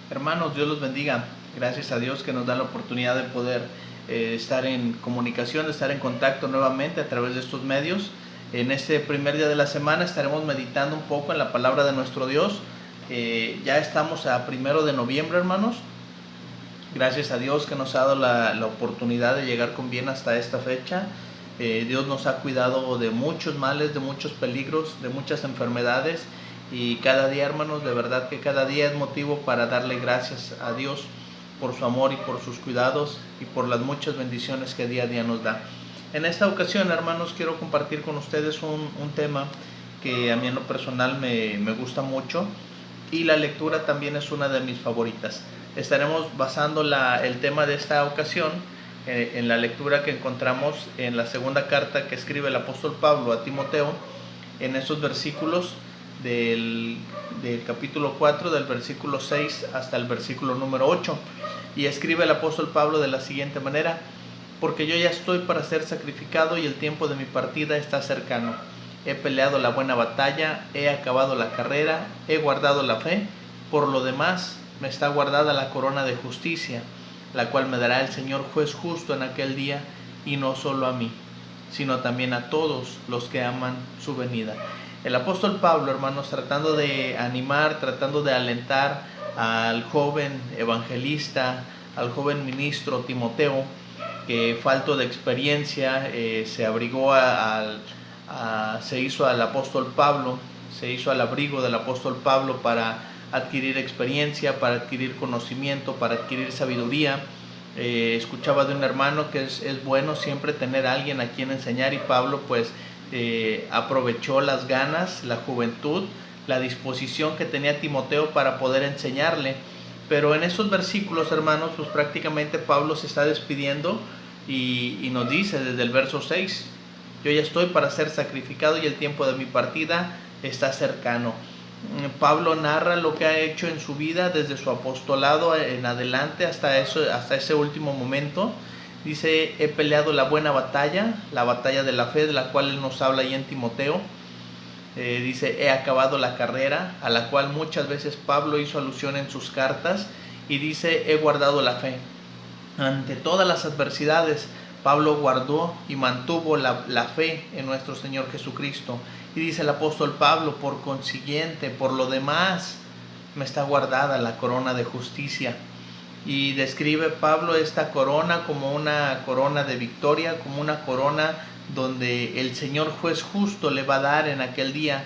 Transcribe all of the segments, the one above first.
Hermanos, Dios los bendiga. Gracias a Dios que nos da la oportunidad de poder estar en comunicación, de estar en contacto nuevamente a través de estos medios. En este primer día de la semana estaremos meditando un poco en la palabra de nuestro Dios. Ya estamos a 1 de noviembre, hermanos. Gracias a Dios que nos ha dado la oportunidad de llegar con bien hasta esta fecha. Dios nos ha cuidado de muchos males, de muchos peligros, de muchas enfermedades. Y cada día, hermanos, de verdad que cada día es motivo para darle gracias a Dios por su amor y por sus cuidados y por las muchas bendiciones que día a día nos da. En esta ocasión, hermanos, quiero compartir con ustedes un tema que a mí en lo personal me gusta mucho, y la lectura también es una de mis favoritas. Estaremos basando el tema de esta ocasión en la lectura que encontramos en la segunda carta que escribe el apóstol Pablo a Timoteo, en esos versículos del capítulo 4, del versículo 6 hasta el versículo número 8. Y escribe el apóstol Pablo de la siguiente manera: porque yo ya estoy para ser sacrificado y el tiempo de mi partida está cercano. He peleado la buena batalla, he acabado la carrera, he guardado la fe. Por lo demás, me está guardada la corona de justicia, la cual me dará el Señor juez justo en aquel día, y no solo a mí, sino también a todos los que aman su venida. El apóstol Pablo, hermanos, tratando de animar, tratando de alentar al joven evangelista, al joven ministro Timoteo, que falto de experiencia se abrigó se hizo al apóstol Pablo, se hizo al abrigo del apóstol Pablo para adquirir experiencia, para adquirir conocimiento, para adquirir sabiduría. Escuchaba de un hermano que es bueno siempre tener a alguien a quien enseñar, y Pablo pues aprovechó las ganas, la juventud, la disposición que tenía Timoteo para poder enseñarle. Pero en esos versículos, hermanos, pues prácticamente Pablo se está despidiendo y nos dice desde el verso 6: yo ya estoy para ser sacrificado y el tiempo de mi partida está cercano. Pablo narra lo que ha hecho en su vida desde su apostolado en adelante hasta ese último momento. Dice: he peleado la buena batalla, la batalla de la fe, de la cual él nos habla ahí en Timoteo. Dice: he acabado la carrera, a la cual muchas veces Pablo hizo alusión en sus cartas. Y dice: he guardado la fe. Ante todas las adversidades, Pablo guardó y mantuvo la fe en nuestro Señor Jesucristo. Y dice el apóstol Pablo: por consiguiente, por lo demás, me está guardada la corona de justicia. Y describe Pablo esta corona como una corona de victoria, como una corona donde el Señor juez justo le va a dar en aquel día.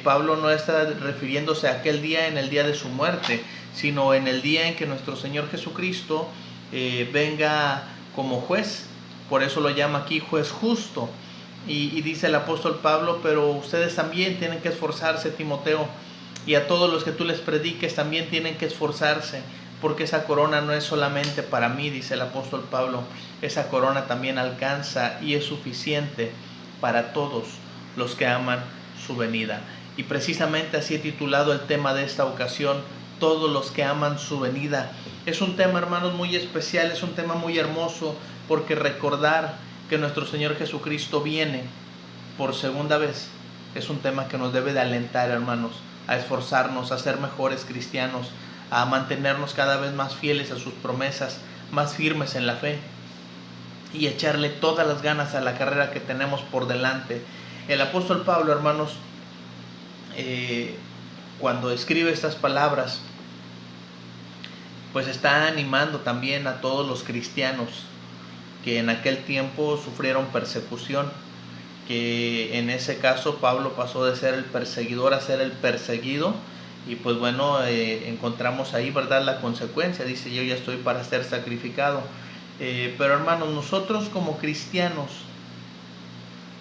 Pablo no está refiriéndose a aquel día en el día de su muerte, sino en el día en que nuestro Señor Jesucristo venga como juez. Por eso lo llama aquí juez justo. Y dice el apóstol Pablo: pero ustedes también tienen que esforzarse, Timoteo, y a todos los que tú les prediques también tienen que esforzarse, porque esa corona no es solamente para mí, dice el apóstol Pablo. Esa corona también alcanza y es suficiente para todos los que aman su venida. Y precisamente así he titulado el tema de esta ocasión: todos los que aman su venida. Es un tema, hermanos, muy especial, es un tema muy hermoso, porque recordar que nuestro Señor Jesucristo viene por segunda vez es un tema que nos debe de alentar, hermanos, a esforzarnos, a ser mejores cristianos, a mantenernos cada vez más fieles a sus promesas, más firmes en la fe, y echarle todas las ganas a la carrera que tenemos por delante. El apóstol Pablo, hermanos, cuando escribe estas palabras, pues está animando también a todos los cristianos que en aquel tiempo sufrieron persecución, que en ese caso Pablo pasó de ser el perseguidor a ser el perseguido. Y pues bueno, encontramos ahí, ¿verdad?, la consecuencia. Dice: yo ya estoy para ser sacrificado. Pero hermanos, nosotros como cristianos,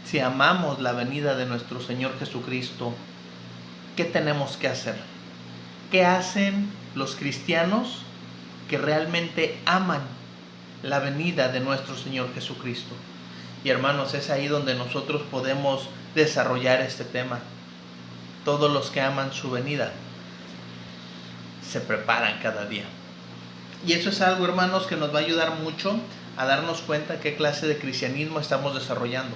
si amamos la venida de nuestro Señor Jesucristo, ¿qué tenemos que hacer? ¿Qué hacen los cristianos que realmente aman la venida de nuestro Señor Jesucristo? Y hermanos, es ahí donde nosotros podemos desarrollar este tema. Todos los que aman su venida se preparan cada día. Y eso es algo, hermanos, que nos va a ayudar mucho a darnos cuenta qué clase de cristianismo estamos desarrollando.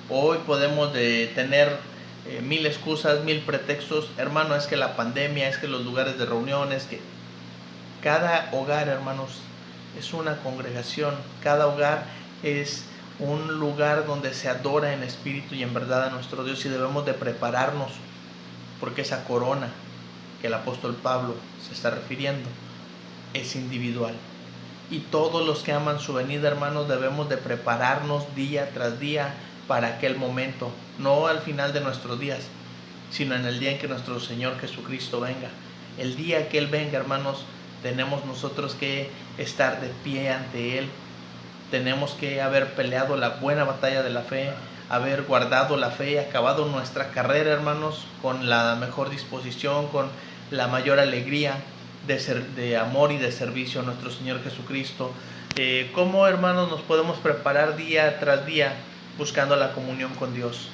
Hoy podemos tener mil excusas, mil pretextos. Hermano, es que la pandemia, es que los lugares de reuniones, que Cada hogar, hermanos, es una congregación. Cada hogar es un lugar donde se adora en espíritu y en verdad a nuestro Dios, y debemos de prepararnos, porque esa corona que el apóstol Pablo se está refiriendo es individual. Y todos los que aman su venida, hermanos, debemos de prepararnos día tras día para aquel momento, no al final de nuestros días, sino en el día en que nuestro Señor Jesucristo venga. El día que Él venga, hermanos, tenemos nosotros que estar de pie ante Él. Tenemos que haber peleado la buena batalla de la fe, haber guardado la fe, acabado nuestra carrera, hermanos, con la mejor disposición, con la mayor alegría de amor y de servicio a nuestro Señor Jesucristo. ¿Cómo, hermanos, nos podemos preparar día tras día buscando la comunión con Dios?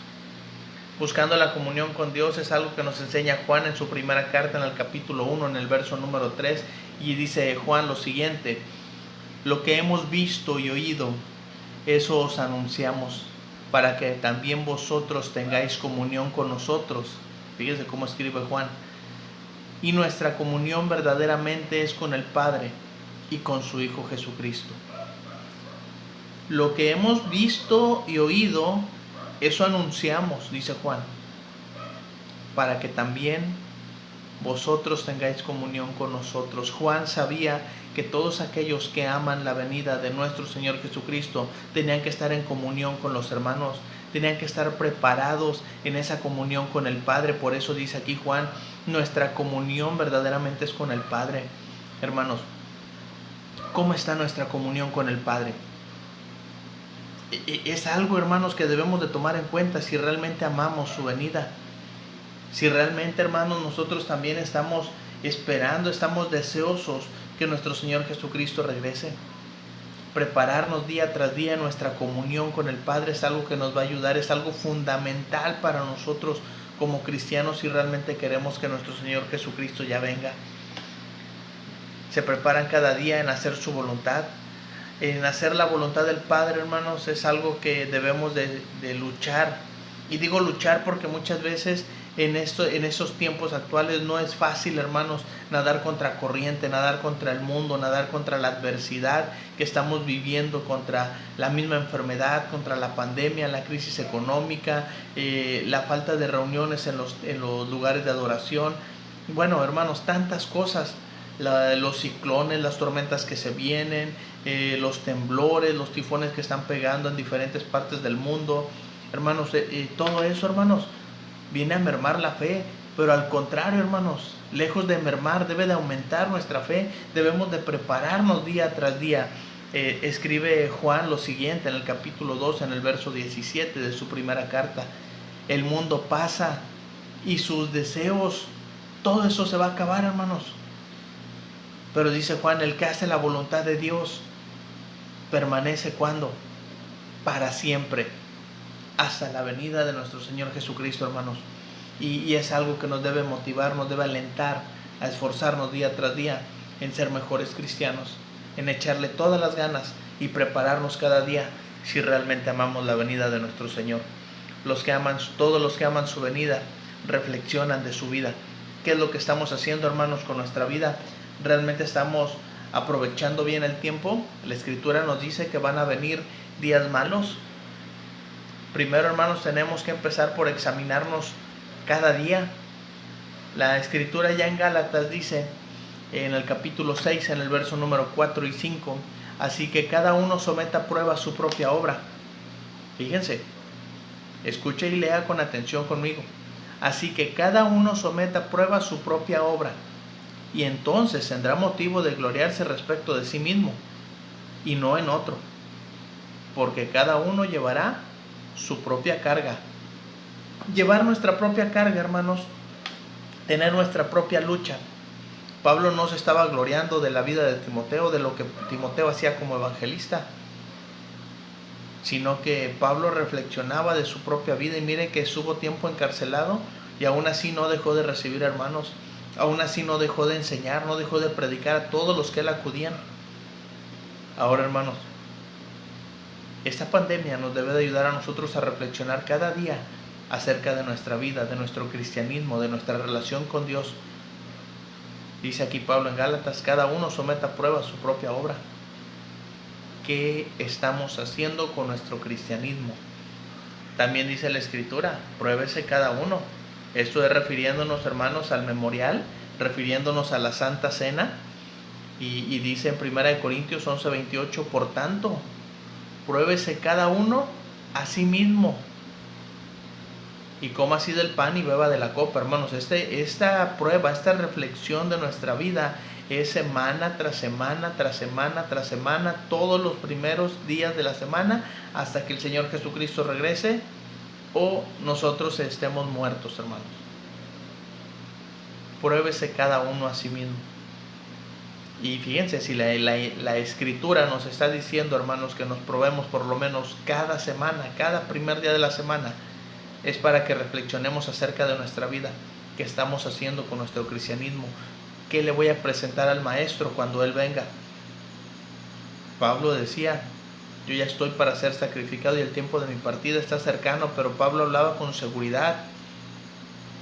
Buscando la comunión con Dios es algo que nos enseña Juan en su primera carta, en el capítulo 1, en el verso número 3, y dice Juan lo siguiente: lo que hemos visto y oído, eso os anunciamos, para que también vosotros tengáis comunión con nosotros. Fíjense cómo escribe Juan. Y nuestra comunión verdaderamente es con el Padre y con su Hijo Jesucristo. Lo que hemos visto y oído, eso anunciamos, dice Juan, para que también vosotros tengáis comunión con nosotros. Juan sabía que todos aquellos que aman la venida de nuestro Señor Jesucristo tenían que estar en comunión con los hermanos, tenían que estar preparados en esa comunión con el Padre. Por eso dice aquí Juan, nuestra comunión verdaderamente es con el Padre. Hermanos, ¿cómo está nuestra comunión con el Padre? Es algo, hermanos, que debemos de tomar en cuenta si realmente amamos su venida. Si realmente, hermanos, nosotros también estamos esperando, estamos deseosos que nuestro Señor Jesucristo regrese. Prepararnos día tras día nuestra comunión con el Padre es algo que nos va a ayudar, es algo fundamental para nosotros como cristianos si realmente queremos que nuestro Señor Jesucristo ya venga. Se preparan cada día en hacer su voluntad. En hacer la voluntad del Padre, hermanos, es algo que debemos de luchar. Y digo luchar porque muchas veces en estos tiempos actuales no es fácil, hermanos, nadar contra corriente, nadar contra el mundo, nadar contra la adversidad que estamos viviendo, contra la misma enfermedad, contra la pandemia, la crisis económica, la falta de reuniones en los lugares de adoración. Bueno, hermanos, tantas cosas. Los ciclones, las tormentas que se vienen, los temblores, los tifones que están pegando en diferentes partes del mundo, hermanos, todo eso, hermanos, viene a mermar la fe. Pero al contrario, hermanos, lejos de mermar, debe de aumentar nuestra fe. Debemos de prepararnos día tras día. Escribe Juan lo siguiente en el capítulo 2, en el verso 17 de su primera carta: el mundo pasa y sus deseos, todo eso se va a acabar, hermanos. Pero dice Juan, el que hace la voluntad de Dios permanece, ¿cuándo? Para siempre, hasta la venida de nuestro Señor Jesucristo, hermanos. Y es algo que nos debe motivar, nos debe alentar a esforzarnos día tras día en ser mejores cristianos, en echarle todas las ganas y prepararnos cada día si realmente amamos la venida de nuestro Señor. Todos los que aman su venida reflexionan de su vida. ¿Qué es lo que estamos haciendo, hermanos, con nuestra vida? ¿Realmente estamos aprovechando bien el tiempo? La Escritura nos dice que van a venir días malos. Primero, hermanos, tenemos que empezar por examinarnos cada día. La Escritura ya en Gálatas dice, en el capítulo 6, en el verso número 4 y 5, así que cada uno someta a prueba su propia obra. Fíjense, escuche y lea con atención conmigo. Así que cada uno someta a prueba su propia obra, y entonces tendrá motivo de gloriarse respecto de sí mismo y no en otro, porque cada uno llevará su propia carga. Llevar nuestra propia carga, hermanos, tener nuestra propia lucha. Pablo no se estaba gloriando de la vida de Timoteo, de lo que Timoteo hacía como evangelista, sino que Pablo reflexionaba de su propia vida. Y mire que estuvo tiempo encarcelado y aún así no dejó de recibir hermanos. Aún así no dejó de enseñar, no dejó de predicar a todos los que él acudían. Ahora, hermanos, esta pandemia nos debe de ayudar a nosotros a reflexionar cada día acerca de nuestra vida, de nuestro cristianismo, de nuestra relación con Dios. Dice aquí Pablo en Gálatas, cada uno someta a prueba su propia obra. ¿Qué estamos haciendo con nuestro cristianismo? También dice la Escritura, pruébese cada uno. Esto es refiriéndonos, hermanos, al memorial, refiriéndonos a la Santa Cena. Y dice en 1 Corintios 11:28, por tanto, pruébese cada uno a sí mismo y coma así del pan y beba de la copa. Hermanos, esta prueba, esta reflexión de nuestra vida es semana tras semana, tras semana, tras semana, todos los primeros días de la semana, hasta que el Señor Jesucristo regrese o nosotros estemos muertos, hermanos. Pruébese cada uno a sí mismo. Y fíjense, si la Escritura nos está diciendo, hermanos, que nos probemos por lo menos cada semana, cada primer día de la semana, es para que reflexionemos acerca de nuestra vida, qué estamos haciendo con nuestro cristianismo, qué le voy a presentar al Maestro cuando Él venga. Pablo decía, yo ya estoy para ser sacrificado y el tiempo de mi partida está cercano, pero Pablo hablaba con seguridad.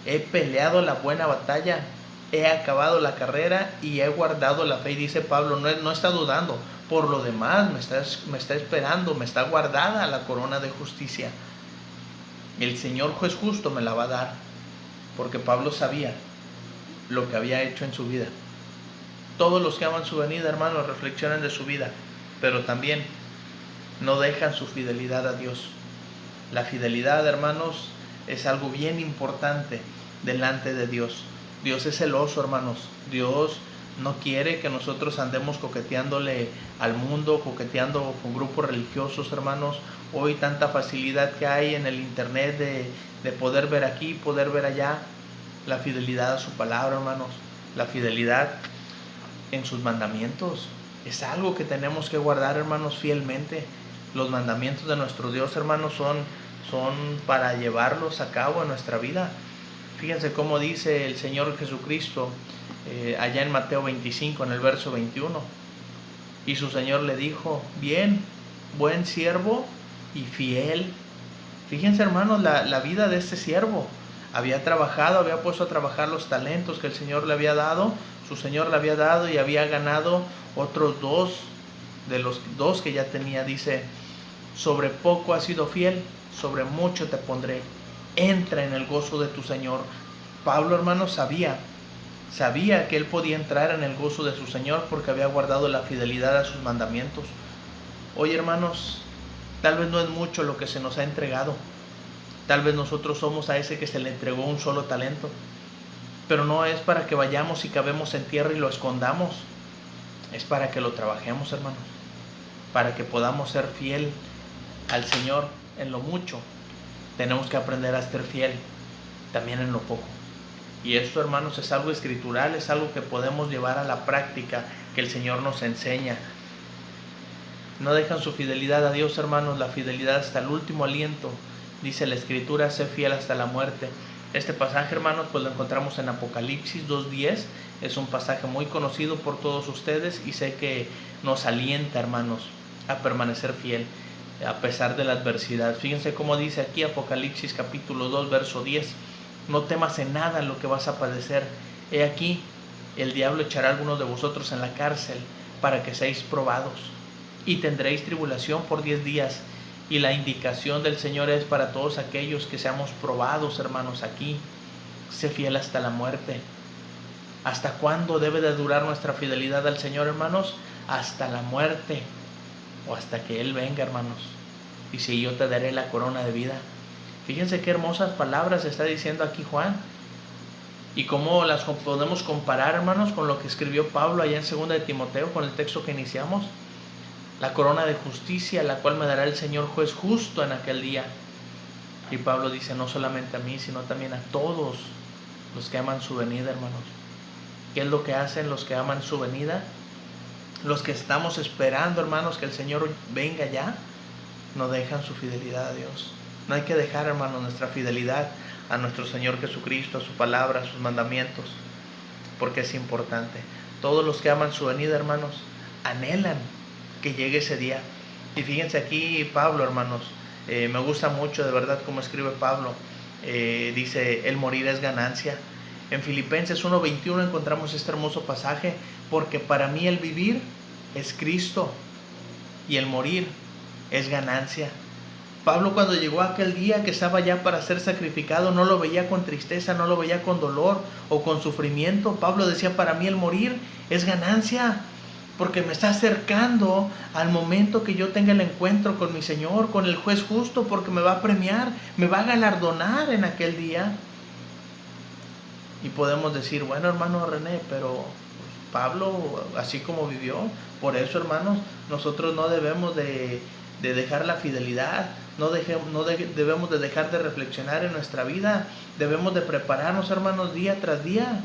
He peleado la buena batalla, he acabado la carrera y he guardado la fe. Y dice Pablo, no está dudando, por lo demás me está esperando, me está guardada la corona de justicia. El Señor juez justo me la va a dar, porque Pablo sabía lo que había hecho en su vida. Todos los que aman su venida, hermanos, reflexionan de su vida, pero también no dejan su fidelidad a Dios. La fidelidad, hermanos, es algo bien importante delante de Dios. Dios es celoso, hermanos. Dios no quiere que nosotros andemos coqueteándole al mundo, coqueteando con grupos religiosos, hermanos. Hoy tanta facilidad que hay en el internet de poder ver aquí, poder ver allá. La fidelidad a su palabra, hermanos. La fidelidad en sus mandamientos. Es algo que tenemos que guardar, hermanos, fielmente. Los mandamientos de nuestro Dios, hermanos, son para llevarlos a cabo en nuestra vida. Fíjense cómo dice el Señor Jesucristo allá en Mateo 25, en el verso 21. Y su Señor le dijo, bien, buen siervo y fiel. Fíjense, hermanos, la vida de este siervo. Había trabajado, había puesto a trabajar los talentos que el Señor le había dado. Su Señor le había dado y había ganado otros 2 de los 2 que ya tenía. Dice, sobre poco has sido fiel, sobre mucho te pondré. Entra en el gozo de tu Señor. Pablo, hermano, sabía que él podía entrar en el gozo de su Señor porque había guardado la fidelidad a sus mandamientos. Hoy, hermanos, tal vez no es mucho lo que se nos ha entregado. Tal vez nosotros somos a ese que se le entregó un solo talento. Pero no es para que vayamos y cavemos en tierra y lo escondamos. Es para que lo trabajemos, hermanos. Para que podamos ser fiel al Señor en lo mucho. Tenemos que aprender a ser fiel también en lo poco. Y esto, hermanos, es algo escritural, es algo que podemos llevar a la práctica, que el Señor nos enseña. No dejan su fidelidad a Dios, hermanos, la fidelidad hasta el último aliento. Dice la Escritura, sé fiel hasta la muerte. Este pasaje, hermanos, pues lo encontramos en Apocalipsis 2:10. Es un pasaje muy conocido por todos ustedes y sé que nos alienta, hermanos, a permanecer fiel a pesar de la adversidad. Fíjense cómo dice aquí Apocalipsis capítulo 2, verso 10. No temas en nada lo que vas a padecer. He aquí, el diablo echará a algunos de vosotros en la cárcel para que seáis probados. Y tendréis tribulación por 10 días. Y la indicación del Señor es para todos aquellos que seamos probados, hermanos, aquí. Sé fiel hasta la muerte. ¿Hasta cuándo debe de durar nuestra fidelidad al Señor, hermanos? Hasta la muerte. O hasta que Él venga, hermanos. Y si yo te daré la corona de vida. Fíjense qué hermosas palabras está diciendo aquí Juan. Y cómo las podemos comparar, hermanos, con lo que escribió Pablo allá en 2 de Timoteo, con el texto que iniciamos. La corona de justicia, la cual me dará el Señor juez justo en aquel día. Y Pablo dice, no solamente a mí, sino también a todos los que aman su venida, hermanos. ¿Qué es lo que hacen los que aman su venida? Los que estamos esperando, hermanos, que el Señor venga ya, no dejan su fidelidad a Dios. No hay que dejar, hermanos, nuestra fidelidad a nuestro Señor Jesucristo, a su palabra, a sus mandamientos, porque es importante. Todos los que aman su venida, hermanos, anhelan que llegue ese día. Y fíjense aquí Pablo, hermanos, me gusta mucho de verdad cómo escribe Pablo. Dice, el morir es ganancia. En Filipenses 1:21 encontramos este hermoso pasaje: porque para mí el vivir es Cristo y el morir es ganancia. Pablo, cuando llegó aquel día que estaba ya para ser sacrificado, no lo veía con tristeza, no lo veía con dolor o con sufrimiento. Pablo decía: para mí el morir es ganancia, porque me está acercando al momento que yo tenga el encuentro con mi Señor, con el juez justo, porque me va a premiar, me va a galardonar en aquel día. Y podemos decir: bueno, hermano René, pero Pablo así como vivió. Por eso, hermanos, nosotros no debemos de dejar la fidelidad, debemos de dejar de reflexionar en nuestra vida. Debemos de prepararnos, hermanos, día tras día,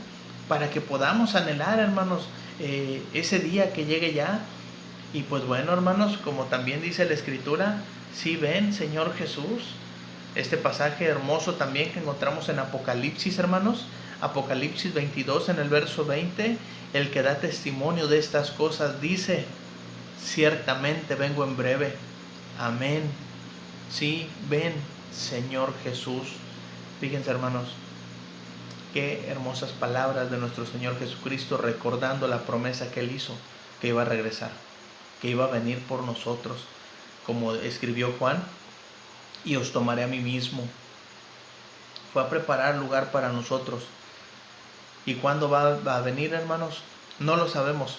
para que podamos anhelar, hermanos, ese día que llegue ya. Y pues bueno, hermanos, como también dice la Escritura, si ven, Señor Jesús, este pasaje hermoso también que encontramos en Apocalipsis, hermanos, Apocalipsis 22 en el verso 20, el que da testimonio de estas cosas dice: ciertamente vengo en breve. Amén. Sí, ven, Señor Jesús. Fíjense, hermanos, qué hermosas palabras de nuestro Señor Jesucristo, recordando la promesa que Él hizo, que iba a regresar, que iba a venir por nosotros, como escribió Juan: y os tomaré a mí mismo. Fue a preparar lugar para nosotros. ¿Y cuándo va a venir, hermanos? No lo sabemos.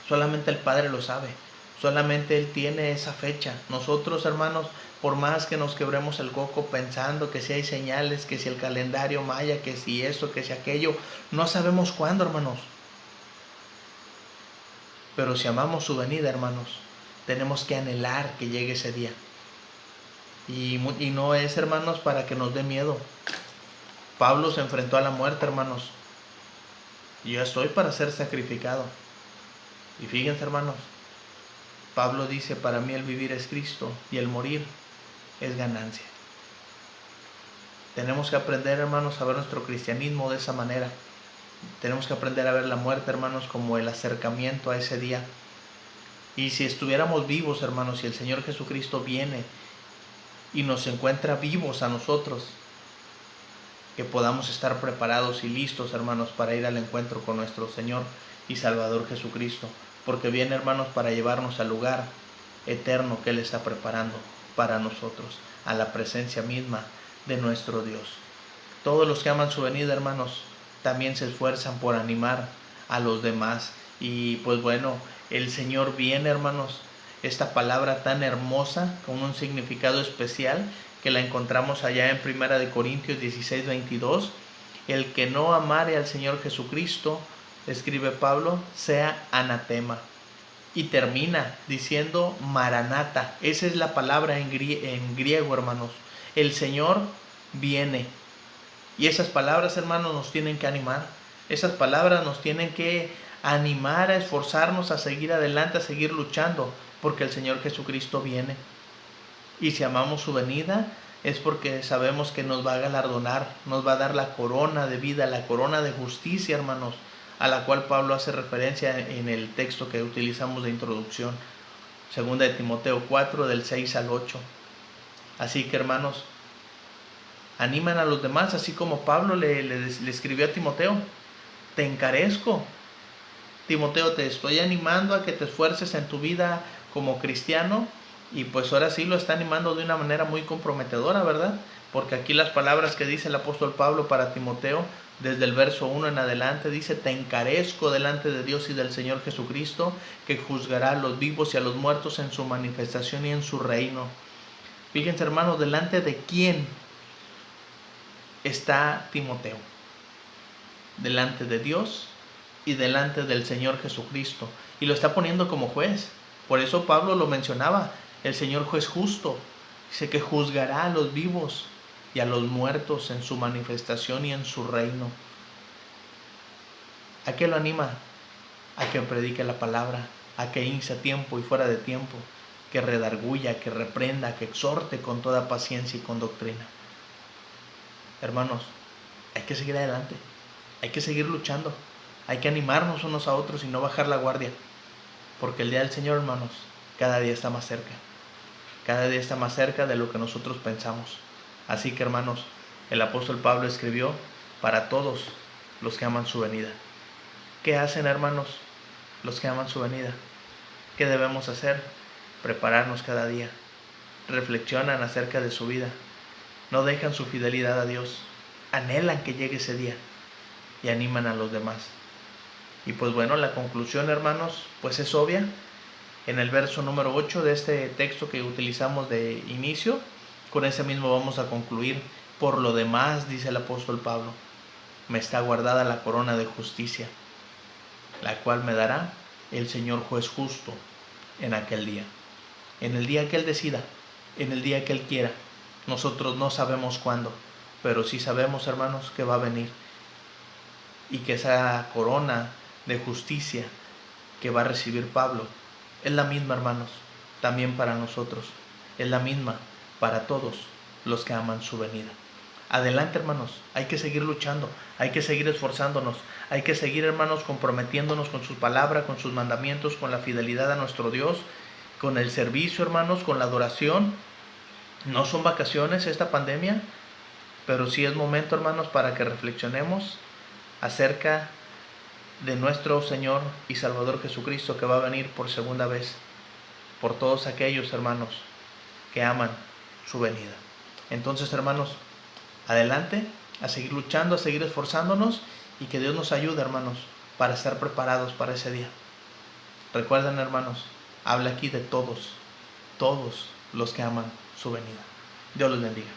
Solamente el Padre lo sabe. Solamente Él tiene esa fecha. Nosotros, hermanos, por más que nos quebremos el coco pensando que si hay señales, que si el calendario maya, que si esto, que si aquello, no sabemos cuándo, hermanos. Pero si amamos su venida, hermanos, tenemos que anhelar que llegue ese día. Y no es, hermanos, para que nos dé miedo. Pablo se enfrentó a la muerte, hermanos. Yo estoy para ser sacrificado. Y fíjense, hermanos, Pablo dice: para mí el vivir es Cristo y el morir es ganancia. Tenemos que aprender, hermanos, a ver nuestro cristianismo de esa manera. Tenemos que aprender a ver la muerte, hermanos, como el acercamiento a ese día. Y si estuviéramos vivos, hermanos, si el Señor Jesucristo viene y nos encuentra vivos a nosotros, que podamos estar preparados y listos, hermanos, para ir al encuentro con nuestro Señor y Salvador Jesucristo, porque viene, hermanos, para llevarnos al lugar eterno que Él está preparando para nosotros, a la presencia misma de nuestro Dios. Todos los que aman su venida, hermanos, también se esfuerzan por animar a los demás. Y pues bueno, el Señor viene, hermanos. Esta palabra tan hermosa, con un significado especial, que la encontramos allá en 1 Corintios 16:22. El que no amare al Señor Jesucristo, escribe Pablo, sea anatema. Y termina diciendo Maranata. Esa es la palabra en griego, hermanos. El Señor viene. Y esas palabras, hermanos, nos tienen que animar. Esas palabras nos tienen que animar a esforzarnos, a seguir adelante, a seguir luchando, porque el Señor Jesucristo viene. Y si amamos su venida, es porque sabemos que nos va a galardonar, nos va a dar la corona de vida, la corona de justicia, hermanos, a la cual Pablo hace referencia en el texto que utilizamos de introducción, 2 Timoteo 4, del 6 al 8. Así que, hermanos, animan a los demás, así como Pablo le escribió a Timoteo: te encarezco, Timoteo, te estoy animando a que te esfuerces en tu vida como cristiano. Y pues ahora sí lo está animando de una manera muy comprometedora, ¿verdad? Porque aquí las palabras que dice el apóstol Pablo para Timoteo, desde el verso 1 en adelante, dice: te encarezco delante de Dios y del Señor Jesucristo, que juzgará a los vivos y a los muertos en su manifestación y en su reino. Fíjense, hermanos, delante de quién está Timoteo: delante de Dios y delante del Señor Jesucristo. Y lo está poniendo como juez. Por eso Pablo lo mencionaba: el Señor juez justo. Dice que juzgará a los vivos y a los muertos en su manifestación y en su reino. ¿A qué lo anima? A que predique la palabra, a que inste a tiempo y fuera de tiempo, que redarguya, que reprenda, que exhorte con toda paciencia y con doctrina. Hermanos, hay que seguir adelante, hay que seguir luchando, hay que animarnos unos a otros y no bajar la guardia, porque el día del Señor, hermanos, cada día está más cerca. Cada día está más cerca de lo que nosotros pensamos. Así que, hermanos, el apóstol Pablo escribió para todos los que aman su venida. ¿Qué hacen, hermanos, los que aman su venida? ¿Qué debemos hacer? Prepararnos cada día. Reflexionan acerca de su vida. No dejan su fidelidad a Dios. Anhelan que llegue ese día y animan a los demás. Y pues bueno, la conclusión, hermanos, pues es obvia. En el verso número 8 de este texto que utilizamos de inicio, con ese mismo vamos a concluir. Por lo demás, dice el apóstol Pablo, me está guardada la corona de justicia, la cual me dará el Señor juez justo en aquel día. En el día que Él decida, en el día que Él quiera. Nosotros no sabemos cuándo, pero sí sabemos, hermanos, que va a venir. Y que esa corona de justicia que va a recibir Pablo es la misma, hermanos, también para nosotros. Es la misma para todos los que aman su venida. Adelante, hermanos, hay que seguir luchando, hay que seguir esforzándonos, hay que seguir, hermanos, comprometiéndonos con su palabra, con sus mandamientos, con la fidelidad a nuestro Dios, con el servicio, hermanos, con la adoración. No son vacaciones esta pandemia, pero sí es momento, hermanos, para que reflexionemos acerca de nuestro Señor y Salvador Jesucristo, que va a venir por segunda vez, por todos aquellos, hermanos, que aman su venida. Entonces, hermanos, adelante, a seguir luchando, a seguir esforzándonos, y que Dios nos ayude, hermanos, para estar preparados para ese día. Recuerden, hermanos, habla aquí de todos los que aman su venida. Dios los bendiga.